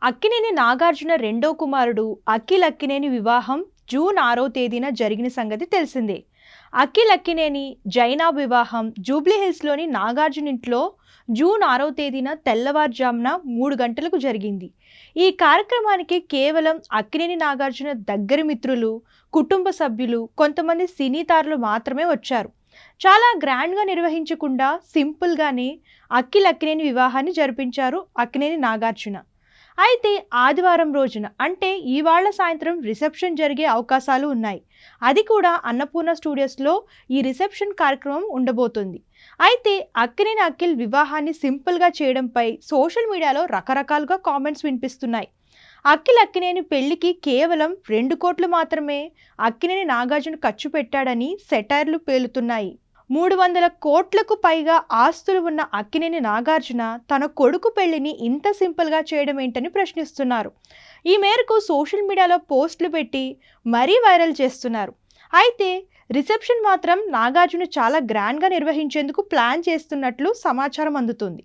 అక్కినేని నాగార్జున రెండో కుమారుడు అఖిల్ అక్కినేని వివాహం జూన్ 6వ తేదీన జరిగిన సంగతి తెలిసిందే. అఖిల్ అక్కినేని జైనాబ్ వివాహం జూబ్లీహిల్స్లోని నాగార్జున ఇంట్లో జూన్ 6వ తేదీన తెల్లవారుజామున 3 గంటలకు జరిగింది. ఈ కార్యక్రమానికి కేవలం అక్కినేని నాగార్జున దగ్గరి మిత్రులు, కుటుంబ సభ్యులు, కొంతమంది సినీ తారలు మాత్రమే వచ్చారు. చాలా గ్రాండ్గా నిర్వహించకుండా సింపుల్గానే అఖిల్ అక్కినేని వివాహాన్ని జరిపించారు అక్కినేని నాగార్జున. అయితే ఆదివారం రోజున అంటే ఇవాళ సాయంత్రం రిసెప్షన్ జరిగే అవకాశాలు ఉన్నాయి. అది కూడా అన్నపూర్ణ స్టూడియోస్లో ఈ రిసెప్షన్ కార్యక్రమం ఉండబోతుంది. అయితే అక్కినేని అఖిల్ వివాహాన్ని సింపుల్గా చేయడంపై సోషల్ మీడియాలో రకరకాలుగా కామెంట్స్ వినిపిస్తున్నాయి. అఖిల్ అక్కినేని పెళ్లికి కేవలం 2 కోట్లు మాత్రమే అక్కినేని నాగార్జున ఖర్చు పెట్టాడని సెటైర్లు పేలుతున్నాయి. 300 కోట్లకు పైగా ఆస్తులు ఉన్న అక్కినేని నాగార్జున తన కొడుకు పెళ్లిని ఇంత సింపుల్గా చేయడం ఏంటని ప్రశ్నిస్తున్నారు. ఈ మేరకు సోషల్ మీడియాలో పోస్టులు పెట్టి మరీ వైరల్ చేస్తున్నారు. అయితే రిసెప్షన్ మాత్రం నాగార్జున చాలా గ్రాండ్గా నిర్వహించేందుకు ప్లాన్ చేస్తున్నట్లు సమాచారం అందుతుంది.